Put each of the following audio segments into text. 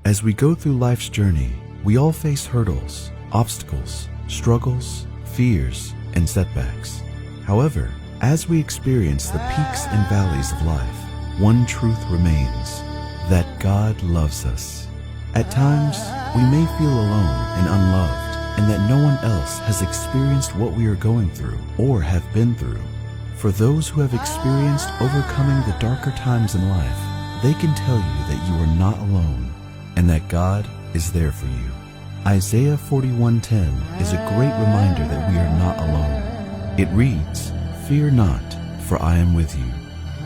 As we go through life's journey, we all face hurdles, obstacles, struggles, fears, and setbacks. However, as we experience the peaks and valleys of life, one truth remains, that God loves us. At times, we may feel alone and unloved, and that no one else has experienced what we are going through or have been through. For those who have experienced overcoming the darker times in life, they can tell you that you are not alone and that God is there for you. Isaiah 41:10 is a great reminder that we are not alone. It reads, "Fear not, for I am with you.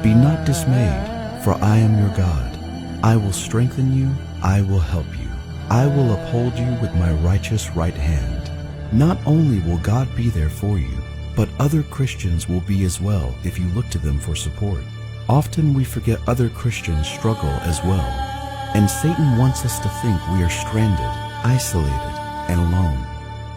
Be not dismayed, for I am your God. I will strengthen you, I will help you. I will uphold you with my righteous right hand." Not only will God be there for you, but other Christians will be as well if you look to them for support. Often we forget other Christians struggle as well, and Satan wants us to think we are stranded, isolated, and alone.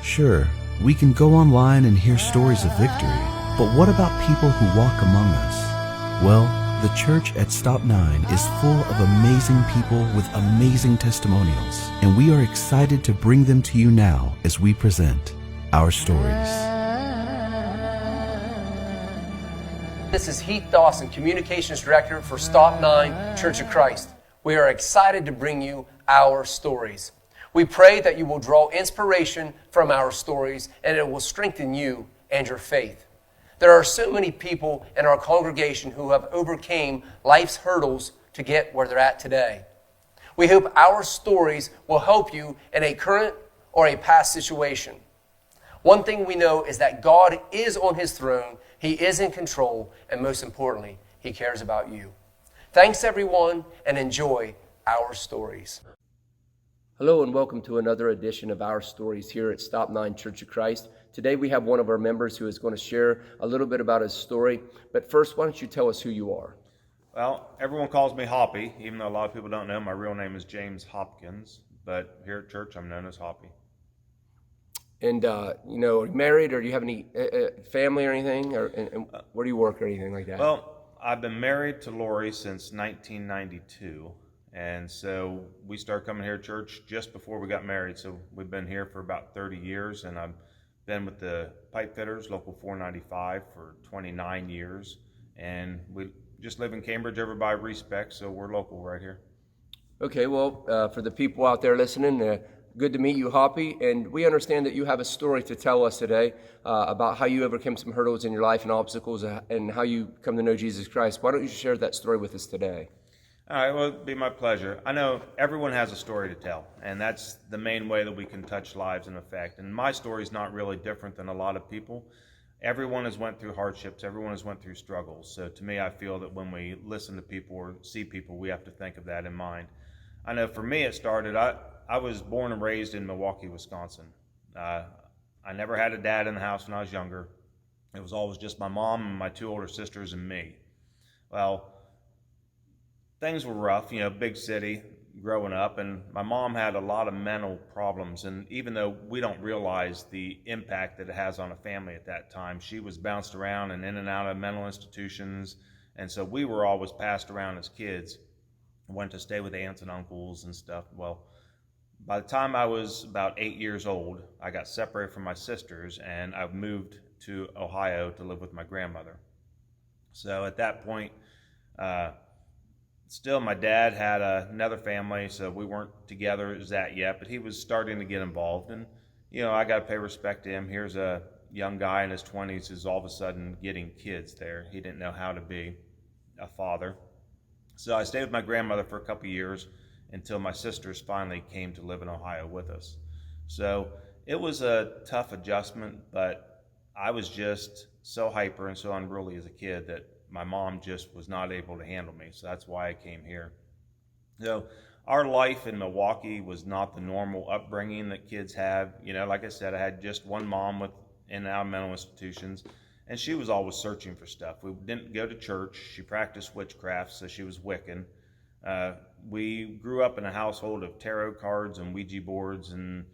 Sure, we can go online and hear stories of victory, but what about people who walk among us? Well, the church at Stop 9 is full of amazing people with amazing testimonials, and we are excited to bring them to you now as we present our stories. This is Heath Dawson, Communications Director for Stop 9 Church of Christ. We are excited to bring you our stories. We pray that you will draw inspiration from our stories and it will strengthen you and your faith. There are so many people in our congregation who have overcame life's hurdles to get where they're at today. We hope our stories will help you in a current or a past situation. One thing we know is that God is on his throne, he is in control, and most importantly, he cares about you. Thanks everyone, and enjoy our stories. Hello and welcome to another edition of Our Stories here at Stop 9 Church of Christ. Today we have one of our members who is going to share a little bit about his story. But first, why don't you tell us who you are? Well, everyone calls me Hoppy, even though a lot of people don't know. My real name is James Hopkins, but here at church I'm known as Hoppy. And, are you married, or do you have any family or anything? And where do you work or anything like that? Well, I've been married to Lori since 1992. And so we started coming here to church just before we got married. So we've been here for about 30 years, and I've been with the Pipe Fitters, Local 495, for 29 years. And we just live in Cambridge over by Respect, so we're local right here. Okay, well, for the people out there listening, good to meet you, Hoppy. And we understand that you have a story to tell us today about how you overcame some hurdles in your life and obstacles and how you come to know Jesus Christ. Why don't you share that story with us today? All right, well, it'd be my pleasure. I know everyone has a story to tell, and that's the main way that we can touch lives and affect. And my story is not really different than a lot of people. Everyone has went through hardships. Everyone has went through struggles. So to me, I feel that when we listen to people or see people, we have to think of that in mind. I know for me it started, I was born and raised in Milwaukee, Wisconsin. I never had a dad in the house when I was younger. It was always just my mom and my two older sisters and me. Well, things were rough, big city growing up, and my mom had a lot of mental problems. And even though we don't realize the impact that it has on a family at that time, she was bounced around and in and out of mental institutions. And so we were always passed around as kids, went to stay with aunts and uncles and stuff. Well, by the time I was about 8 years old, I got separated from my sisters and I moved to Ohio to live with my grandmother. So at that point, still, my dad had another family, so we weren't together as that yet, but he was starting to get involved. And, I got to pay respect to him. Here's a young guy in his 20s who's all of a sudden getting kids there. He didn't know how to be a father. So I stayed with my grandmother for a couple years until my sisters finally came to live in Ohio with us. So it was a tough adjustment, but I was just so hyper and so unruly as a kid that my mom just was not able to handle me, so that's why I came here. So our life in Milwaukee was not the normal upbringing that kids have. Like I said, I had just one mom with in and out of mental institutions, and she was always searching for stuff. We didn't go to church. She practiced witchcraft, so she was Wiccan. We grew up in a household of tarot cards and Ouija boards, and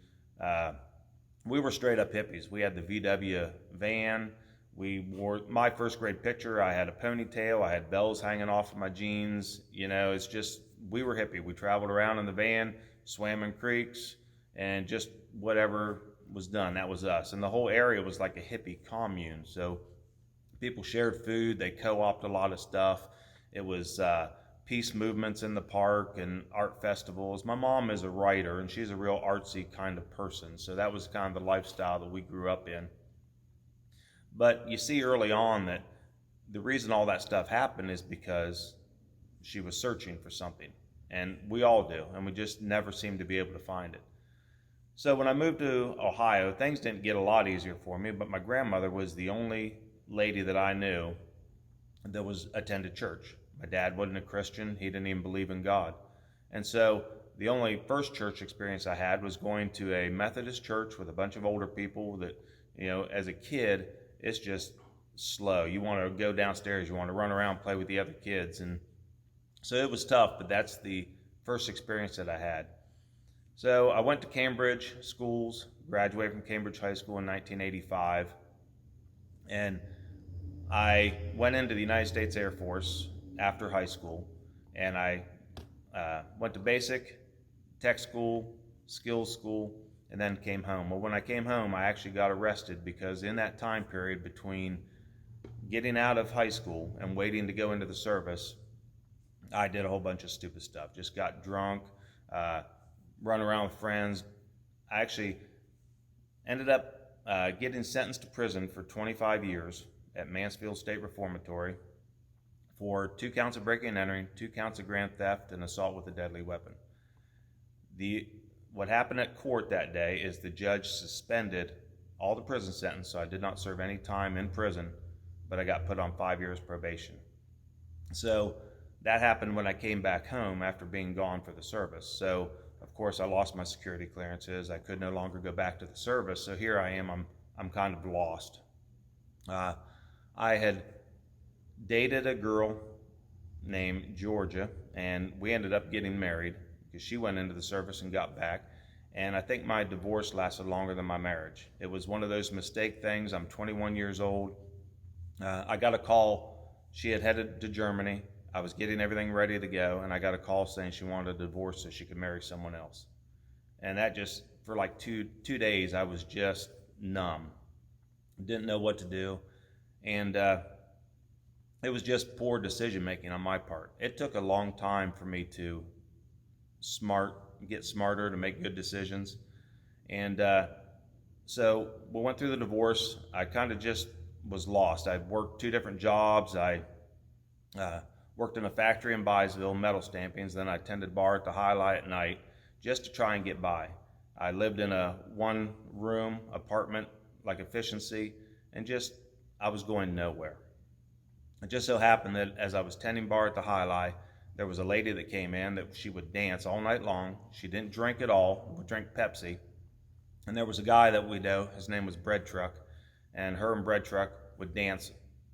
we were straight up hippies. We had the VW van. We wore my first grade picture. I had a ponytail. I had bells hanging off of my jeans. It's just we were hippie. We traveled around in the van, swam in creeks, and just whatever was done, that was us. And the whole area was like a hippie commune. So people shared food, they co-opted a lot of stuff. It was peace movements in the park and art festivals. My mom is a writer, and she's a real artsy kind of person. So that was kind of the lifestyle that we grew up in. But you see early on that the reason all that stuff happened is because she was searching for something. And we all do, and we just never seem to be able to find it. So when I moved to Ohio, things didn't get a lot easier for me, but my grandmother was the only lady that I knew that was attended church. My dad wasn't a Christian. He didn't even believe in God. And so the only first church experience I had was going to a Methodist church with a bunch of older people that, as a kid, it's just slow. You want to go downstairs. You want to run around, play with the other kids. And so it was tough, but that's the first experience that I had. So I went to Cambridge schools, graduated from Cambridge High School in 1985, and I went into the United States Air Force after high school, and I went to basic, tech school, skills school, and then came home. Well, when I came home, I actually got arrested because in that time period between getting out of high school and waiting to go into the service, I did a whole bunch of stupid stuff. Just got drunk, run around with friends. I actually ended up getting sentenced to prison for 25 years at Mansfield State Reformatory for 2 counts of breaking and entering, 2 counts of grand theft, and assault with a deadly weapon. What happened at court that day is the judge suspended all the prison sentence, so I did not serve any time in prison, but I got put on 5 years probation. So that happened when I came back home after being gone for the service. So, of course, I lost my security clearances. I could no longer go back to the service. So here I am. I'm kind of lost. I had dated a girl named Georgia, and we ended up getting married because she went into the service and got back. And I think my divorce lasted longer than my marriage. It was one of those mistake things. I'm 21 years old. I got a call. She had headed to Germany. I was getting everything ready to go, and I got a call saying she wanted a divorce so she could marry someone else. And that just, for like two days, I was just numb. Didn't know what to do. And it was just poor decision making on my part. It took a long time for me to get smarter, to make good decisions. And so we went through the divorce. I kind of just was lost. I worked 2 different jobs. I worked in a factory in Byesville, metal stampings. Then I tended bar at the Highlight at night just to try and get by. I lived in a 1-room apartment, like efficiency, and I was going nowhere. It just so happened that as I was tending bar at the Highlight, there was a lady that came in that she would dance all night long. She didn't drink at all, would drink Pepsi. And there was a guy that we know, his name was Bread Truck, and her and Bread Truck would dance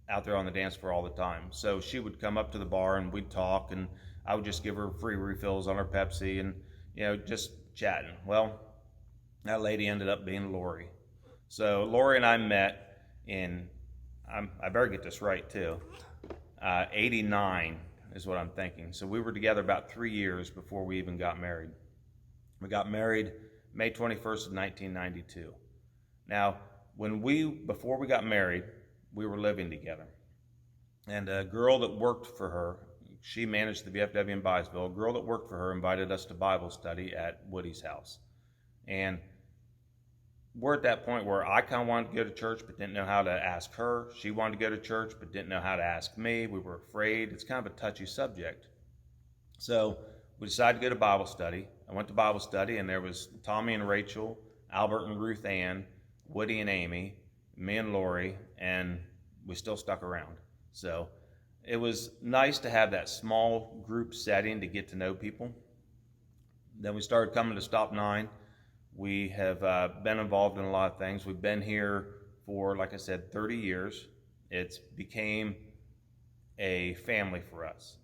out there on the dance floor all the time. So she would come up to the bar and we'd talk, and I would just give her free refills on her Pepsi and, just chatting. Well, that lady ended up being Lori. So Lori and I met in, I better get this right too, 89 is what I'm thinking. So we were together about 3 years before we even got married. We got married May 21st of 1992. Now, before we got married, we were living together. And a girl that worked for her, she managed the VFW in Byesville, a girl that worked for her invited us to Bible study at Woody's house. And we're at that point where I kind of wanted to go to church but didn't know how to ask her. She wanted to go to church but didn't know how to ask me. We were afraid. It's kind of a touchy subject. So we decided to go to Bible study. I went to Bible study, and there was Tommy and Rachel, Albert and Ruth Ann, Woody and Amy, me and Lori, and we still stuck around. So it was nice to have that small group setting to get to know people. Then we started coming to Stop 9. We have been involved in a lot of things. We've been here for, like I said, 30 years. It's became a family for us.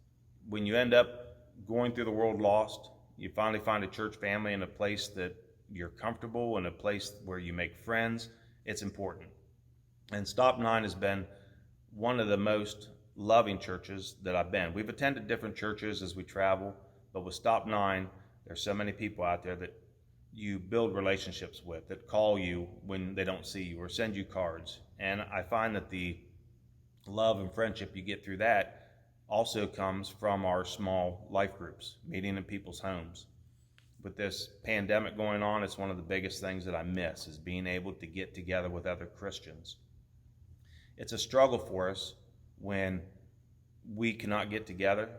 When you end up going through the world lost, you finally find a church family in a place that you're comfortable, in a place where you make friends. It's important. And Stop 9 has been one of the most loving churches that I've been. We've attended different churches as we travel, But with Stop 9, there's so many people out there that you build relationships with, that call you when they don't see you or send you cards. And I find that the love and friendship you get through that also comes from our small life groups, meeting in people's homes. With this pandemic going on, it's one of the biggest things that I miss, is being able to get together with other Christians. It's a struggle for us when we cannot get together.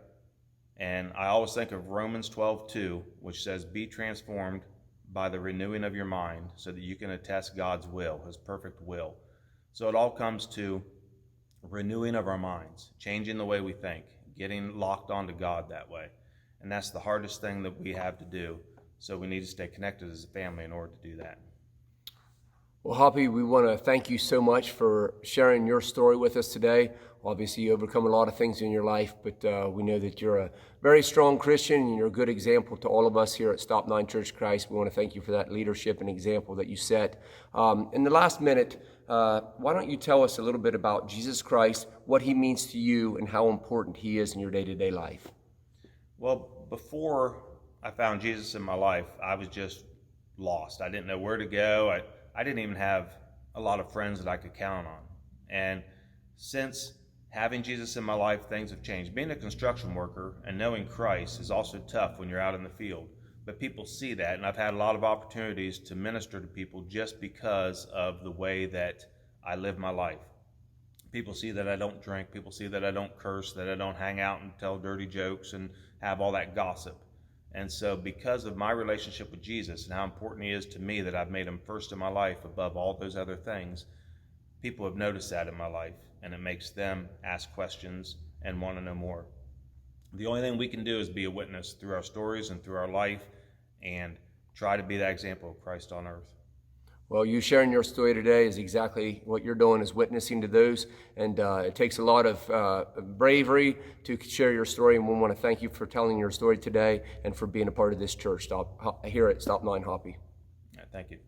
And I always think of Romans 12:2, which says, "Be transformed by the renewing of your mind so that you can attest God's will, his perfect will." So it all comes to renewing of our minds, changing the way we think, getting locked onto God that way. And that's the hardest thing that we have to do. So we need to stay connected as a family in order to do that. Well, Hoppy, we want to thank you so much for sharing your story with us today. Obviously, you overcome a lot of things in your life, but we know that you're a very strong Christian and you're a good example to all of us here at Stop 9 Church of Christ. We want to thank you for that leadership and example that you set. In the last minute, why don't you tell us a little bit about Jesus Christ, what he means to you, and how important he is in your day-to-day life? Well, before I found Jesus in my life, I was just lost. I didn't know where to go. I didn't even have a lot of friends that I could count on. And since having Jesus in my life, things have changed. Being a construction worker and knowing Christ is also tough when you're out in the field. But people see that, and I've had a lot of opportunities to minister to people just because of the way that I live my life. People see that I don't drink. People see that I don't curse, that I don't hang out and tell dirty jokes and have all that gossip. And so because of my relationship with Jesus and how important he is to me, that I've made him first in my life above all those other things, people have noticed that in my life, and it makes them ask questions and want to know more. The only thing we can do is be a witness through our stories and through our life and try to be that example of Christ on earth. Well, you sharing your story today is exactly what you're doing, is witnessing to those. And it takes a lot of bravery to share your story. And we want to thank you for telling your story today and for being a part of this church here at Stop 9 Hoppy. Thank you.